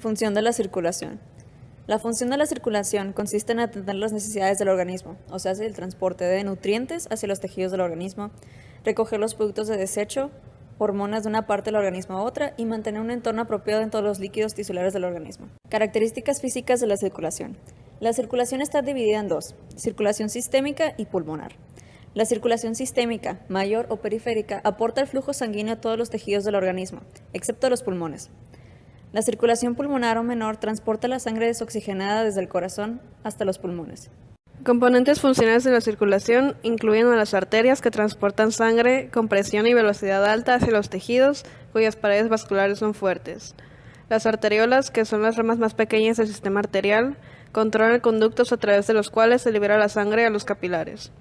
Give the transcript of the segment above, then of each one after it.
Función de la circulación. La función de la circulación consiste en atender las necesidades del organismo, o sea, el transporte de nutrientes hacia los tejidos del organismo, recoger los productos de desecho, hormonas de una parte del organismo a otra y mantener un entorno apropiado en todos los líquidos tisulares del organismo. Características físicas de la circulación. La circulación está dividida en dos, circulación sistémica y pulmonar. La circulación sistémica, mayor o periférica, aporta el flujo sanguíneo a todos los tejidos del organismo, excepto los pulmones. La circulación pulmonar o menor transporta la sangre desoxigenada desde el corazón hasta los pulmones. Componentes funcionales de la circulación incluyen a las arterias que transportan sangre con presión y velocidad alta hacia los tejidos cuyas paredes vasculares son fuertes. Las arteriolas, que son las ramas más pequeñas del sistema arterial, controlan conductos a través de los cuales se libera la sangre a los capilares.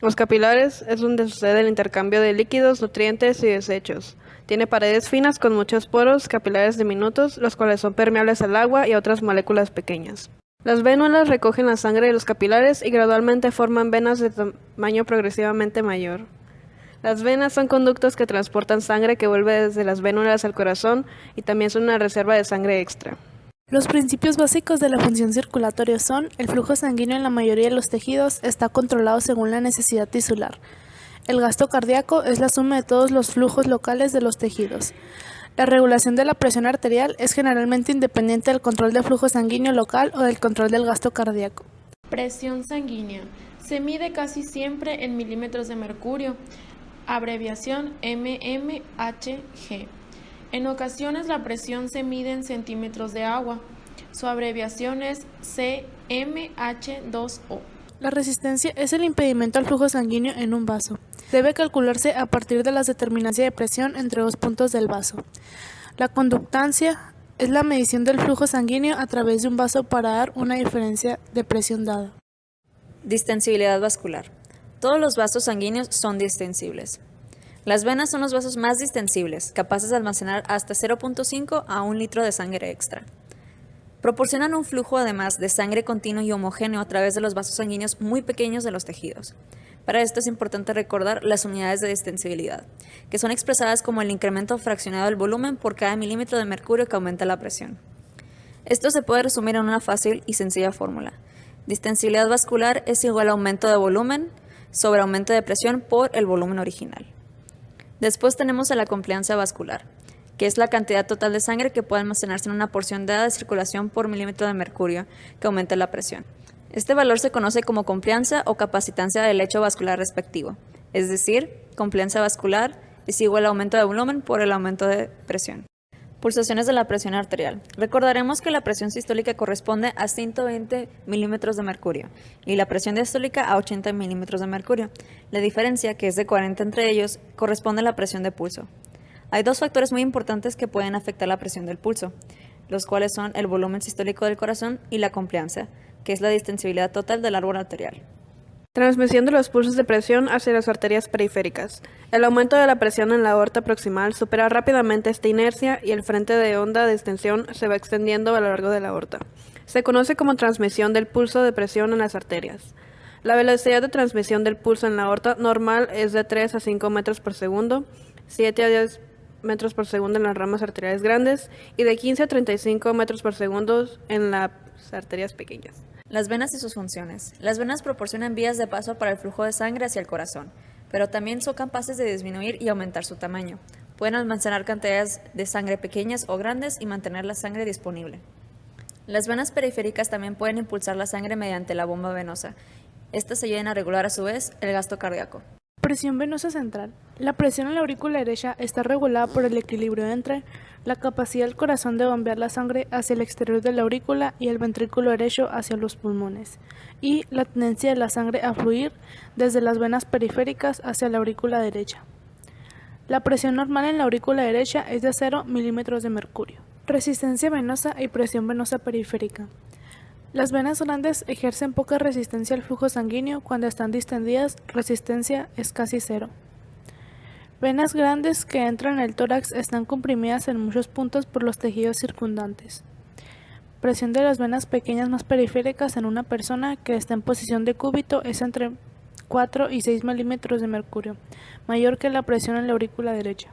Los capilares es donde sucede el intercambio de líquidos, nutrientes y desechos. Tiene paredes finas con muchos poros, capilares diminutos, los cuales son permeables al agua y a otras moléculas pequeñas. Las vénulas recogen la sangre de los capilares y gradualmente forman venas de tamaño progresivamente mayor. Las venas son conductos que transportan sangre que vuelve desde las vénulas al corazón y también son una reserva de sangre extra. Los principios básicos de la función circulatoria son: el flujo sanguíneo en la mayoría de los tejidos está controlado según la necesidad tisular. El gasto cardíaco es la suma de todos los flujos locales de los tejidos. La regulación de la presión arterial es generalmente independiente del control del flujo sanguíneo local o del control del gasto cardíaco. Presión sanguínea. Se mide casi siempre en milímetros de mercurio, abreviación mmHg. En ocasiones la presión se mide en centímetros de agua. Su abreviación es cmH2O. La resistencia es el impedimento al flujo sanguíneo en un vaso. Debe calcularse a partir de las determinancias de presión entre dos puntos del vaso. La conductancia es la medición del flujo sanguíneo a través de un vaso para dar una diferencia de presión dada. Distensibilidad vascular. Todos los vasos sanguíneos son distensibles. Las venas son los vasos más distensibles, capaces de almacenar hasta 0.5 a 1 litro de sangre extra. Proporcionan un flujo además de sangre continuo y homogéneo a través de los vasos sanguíneos muy pequeños de los tejidos. Para esto es importante recordar las unidades de distensibilidad, que son expresadas como el incremento fraccionado del volumen por cada milímetro de mercurio que aumenta la presión. Esto se puede resumir en una fácil y sencilla fórmula. Distensibilidad vascular es igual a aumento de volumen sobre aumento de presión por el volumen original. Después tenemos a la compliancia vascular, que es la cantidad total de sangre que puede almacenarse en una porción dada de circulación por milímetro de mercurio que aumenta la presión. Este valor se conoce como compliancia o capacitancia del lecho vascular respectivo, es decir, compliancia vascular es igual a aumento de volumen por el aumento de presión. Pulsaciones de la presión arterial. Recordaremos que la presión sistólica corresponde a 120 milímetros de mercurio y la presión diastólica a 80 milímetros de mercurio. La diferencia, que es de 40 entre ellos, corresponde a la presión de pulso. Hay dos factores muy importantes que pueden afectar la presión del pulso, los cuales son el volumen sistólico del corazón y la compliancia, que es la distensibilidad total del árbol arterial. Transmisión de los pulsos de presión hacia las arterias periféricas. El aumento de la presión en la aorta proximal supera rápidamente esta inercia y el frente de onda de extensión se va extendiendo a lo largo de la aorta. Se conoce como transmisión del pulso de presión en las arterias. La velocidad de transmisión del pulso en la aorta normal es de 3 a 5 metros por segundo, 7 a 10 metros por segundo en las ramas arteriales grandes y de 15 a 35 metros por segundo en las arterias pequeñas. Las venas y sus funciones. Las venas proporcionan vías de paso para el flujo de sangre hacia el corazón, pero también son capaces de disminuir y aumentar su tamaño. Pueden almacenar cantidades de sangre pequeñas o grandes y mantener la sangre disponible. Las venas periféricas también pueden impulsar la sangre mediante la bomba venosa. Estas ayudan a regular a su vez el gasto cardíaco. Presión venosa central. La presión en la aurícula derecha está regulada por el equilibrio entre la capacidad del corazón de bombear la sangre hacia el exterior de la aurícula y el ventrículo derecho hacia los pulmones, y la tendencia de la sangre a fluir desde las venas periféricas hacia la aurícula derecha. La presión normal en la aurícula derecha es de 0 milímetros de mercurio. Resistencia venosa y presión venosa periférica. Las venas grandes ejercen poca resistencia al flujo sanguíneo. Cuando están distendidas, resistencia es casi cero. Venas grandes que entran en el tórax están comprimidas en muchos puntos por los tejidos circundantes. Presión de las venas pequeñas más periféricas en una persona que está en posición de cúbito es entre 4 y 6 milímetros de mercurio, mayor que la presión en la aurícula derecha.